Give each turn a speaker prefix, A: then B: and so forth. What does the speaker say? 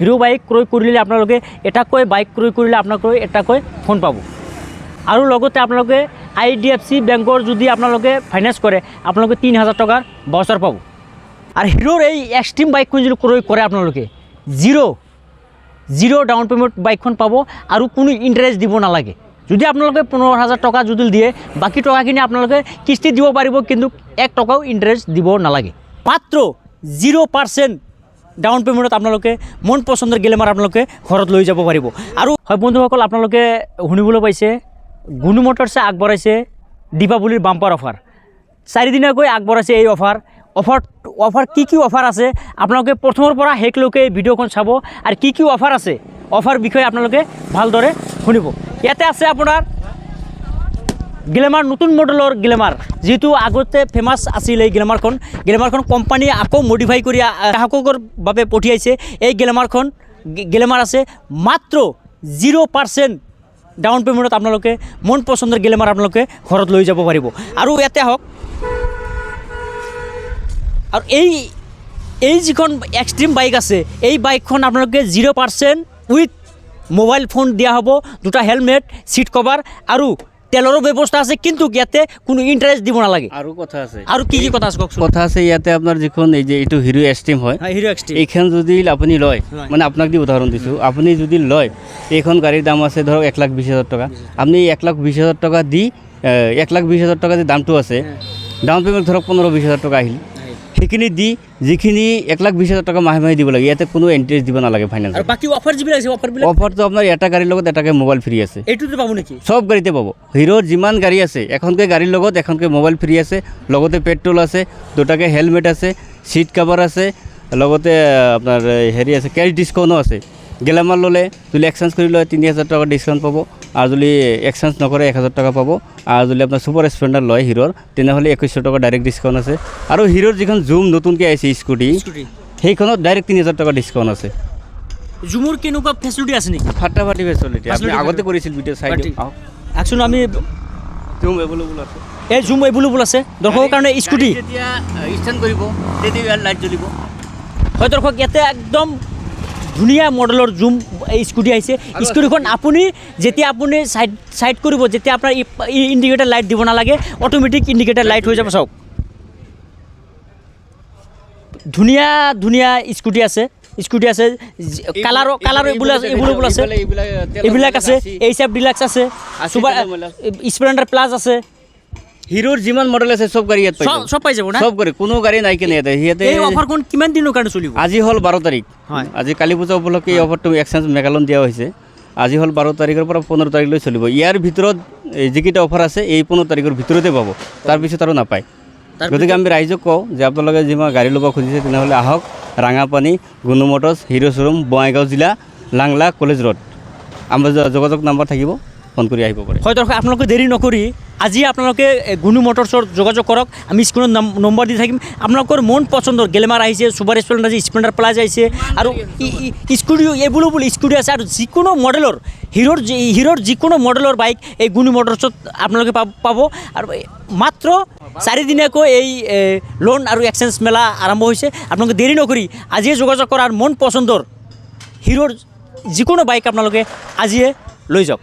A: hero bike ক্ৰয় কৰিলে আপোনালোকে এটাকৈ বাইক ক্ৰয় কৰিলে আপোনালোকে এটাকৈ ফোন পাব আৰু লগতে আপোনালোকে IDFC বেংকৰ যদি আপোনালোকে ফাইনেন্স কৰে আপোনালোকে 3000 টকাৰ ভাউচাৰ পাব আৰু হিৰোৰ এই এক্সট্ৰিম বাইকখন যদি ক্ৰয় কৰে আপোনালোকে জিৰ' ডাউন পেমেণ্ট বাইকখন পাব আৰু কোনো ইণ্টাৰেষ্ট দিব নালাগে যদি আপোনালোকে 15000 টকা যদি দিয়ে বাকি টকাখিনি আপোনালোকে কিস্তি দিব পাৰিব কিন্তু 1 টকাও ইণ্টাৰেষ্ট দিব নালাগে মাত্ৰ 0% ডাউন পেমেণ্টত আপোনালোকে মন পচন্দৰ গেলেমাৰ আপোনালোকে ঘৰত লৈ যাব পাৰিব আৰু হয় বন্ধুসকল আপোনালোকে শুনিবলৈ পাইছে গুণু মটৰ্ছে আগবঢ়াইছে দীপাৱলীৰ বাম্পাৰ অফাৰ 4 দিনকৈ আগবঢ়াইছে এই অফাৰ কি অফাৰ আছে আপোনালোকে প্ৰথমৰ পৰা শেষলৈকে ভিডিঅ'খন চাব আৰু কি অফাৰ আছে অফাৰ বিষয়ে আপোনালোকে ভালদৰে শুনিব ইয়াতে আছে আপোনাৰ গ্লেমাৰ নতুন মডেলৰ গ্লেমাৰ যেটো আগতে ফেমাস আছিল এই গ্লেমাৰখন কোম্পানী আকৌ মডিফাই কৰি গ্ৰাহকৰ বাবে পঠিয়াইছে এই গ্লেমাৰ আছে মাত্ৰ 0% ডাউন পেমেণ্টত আপোনালোকে মন পচন্দৰ গ্লেমাৰ আপোনালোকে ঘৰত লৈ যাব পাৰিব আৰু ইয়াতে হওক আৰু এই যিখন এক্সট্ৰিম বাইক আছে এই বাইকখন আপোনালোকে 0% উইথ মোবাইল ফোন দিয়া হ'ব দুটা হেলমেট সিট কভাৰ আৰু তেলৰো ব্যৱস্থা আছে কিন্তু ইয়াতে কোনো ইন্টারেস্ট দিব নালাগে আৰু কথা আছে আৰু কি কথা আছে
B: কথা আছে ইয়াতে আপোনাৰ যিখন এই যে এইটো হিৰো এক্সট্ৰিম হয়
A: হিৰো এক্সট্ৰিম
B: এইখন যদি আপুনি লয় মানে আপোনাক দি উদাহৰণ দিছোঁ আপুনি যদি লয় এইখন গাড়ীৰ দাম আছে ধৰক 1,20,000 টকা আপুনি 1,20,000 টকা দি 1,20,000 টকা যে দামটো আছে ডাউন পেমেণ্ট ধৰক 15,000-20,000 টকা আহিল সেইখিনি দি যিখিনি 1,20,000 টকা মাহে দিব লাগে ইয়াতে কোনো ইন্টারেস্ট দিব নালাগে ফাইনেন্স
A: আৰু বাকি অফাৰ যিবিলাক আছে
B: অফাৰটো আপোনাৰ এটা গাড়ীৰ লগত এটাকে মোবাইল ফ্ৰী আছে
A: এইটোতে পাব নেকি
B: সব গাড়ীতে পাব হিৰোৰ যিমান গাড়ী আছে এখনকে গাড়ীৰ লগত এখনকে মোবাইল ফ্ৰী আছে লগতে পেট্ৰল আছে দুটাকে হেলমেট আছে সিট কভাৰ আছে লগতে আপোনাৰ হেৰি আছে কেছ ডিসকাউণ্টো আছে গেলামাল ল'লে যদি এক্সচেঞ্জ কৰি লয় 3,000 টকা ডিসকাউণ্ট পাব আৰু যদি এক্সচেঞ্জ নকৰে 1,000 টকা পাব আৰু যদি আপোনাৰ সুপাৰ স্প্লেণ্ডাৰ লয় হিৰোৰ তেনেহ'লে 2,100 টকা ডাইৰেক্ট ডিসকাউণ্ট আছে আৰু হিৰোৰ যিখন জুম নতুনকৈ আহিছে স্কুটি সেইখনত ডাইৰেক্ট 3,000 টকা ডিসকাউণ্ট আছে
A: জুমৰ কেনেকুৱা ফেচিলিটি আছে নেকি
B: ফাটাফাটি ফেচিলিটি আপুনি আগতে কৰিছিল ভিডিঅ' চাই দিয়ক
A: একচুৱেলি আমি
B: জুম এভেইলেবল আছে
A: এই জুম এভেইলেবল আছে দৰ্শকৰ কাৰণে স্কুটি
B: যেতিয়া ষ্টেণ্ড কৰিব তেতিয়া লাইট জ্বলিব
A: হয় দৰ্শক ইয়াতে একদম ধুনীয়া মডেলৰ জুম স্কুটি আহিছে স্কুটিখন আপুনি যেতিয়া আপুনি সাইড কৰিব যেতিয়া আপোনাৰ ইণ্ডিকেটৰ লাইট দিব নালাগে অটোমেটিক ইণ্ডিকেটৰ লাইট হৈ যাব চাওক ধুনীয়া স্কুটি আছে কালাৰ এভেইলেবল আছে এইবিলাক আছে এইচএফ ডিলাক্স আছে সুপাৰ স্প্লেণ্ডাৰ প্লাস আছে
B: হিৰোৰ যিমান মডেল আছে সব গাড়ী ইয়াত পাই
A: সব পাই যাব না
B: সব গাড়ী কোনো গাড়ী নাই কেনে ইয়াতে
A: এই অফাৰখন কিমান দিনৰ কাৰণে চলিব
B: আজি হ'ল 12 তাৰিখ
A: হয়
B: আজি কালী পূজা উপলক্ষে এই অফাৰটো এক্সচেঞ্জ মেগালন দিয়া হৈছে আজি হ'ল 12 তাৰিখৰ পৰা 15 তাৰিখলৈ চলিব ইয়াৰ ভিতৰত যিকেইটা অফাৰ আছে এই 15 তাৰিখৰ ভিতৰতে পাব তাৰপিছত আৰু নাপায় গতিকে আমি ৰাইজক কওঁ যে আপোনালোকে যিমান গাড়ী ল'ব খুজিছে তেনেহ'লে আহক Rangapani গুণু Motors hero showroom Bongaigaon জিলা লাংলা কলেজ ৰোড আমাৰ যোগাযোগ নম্বৰ থাকিব ফোন কৰি আহিব পাৰে
A: হয় দৰ্শক আপোনালোকে দেৰি নকৰি আজি আপোনালোকে গুণু মটৰ্ছৰ যোগাযোগ কৰক আমি স্ক্ৰীনত নম্বৰ দি থাকিম আপোনালোকৰ মন পচন্দৰ গ্লেমাৰ আহিছে সুপাৰ স্প্লেণ্ডাৰ আছে স্প্লেণ্ডাৰ প্লাস আহিছে আৰু স্কুটি এভেইলেবল স্কুটি আছে আৰু যিকোনো মডেলৰ হিৰোৰ যিকোনো মডেলৰ বাইক এই গুণু মটৰ্ছত আপোনালোকে পাব আৰু মাত্ৰ 4 দিনীয়াকৈ এই লোন আৰু এক্সচেঞ্জ মেলা আৰম্ভ হৈছে আপোনালোকে দেৰি নকৰি আজিয়ে যোগাযোগ কৰাৰ মন পচন্দৰ হিৰোৰ যিকোনো বাইক আপোনালোকে আজিয়ে লৈ যাওক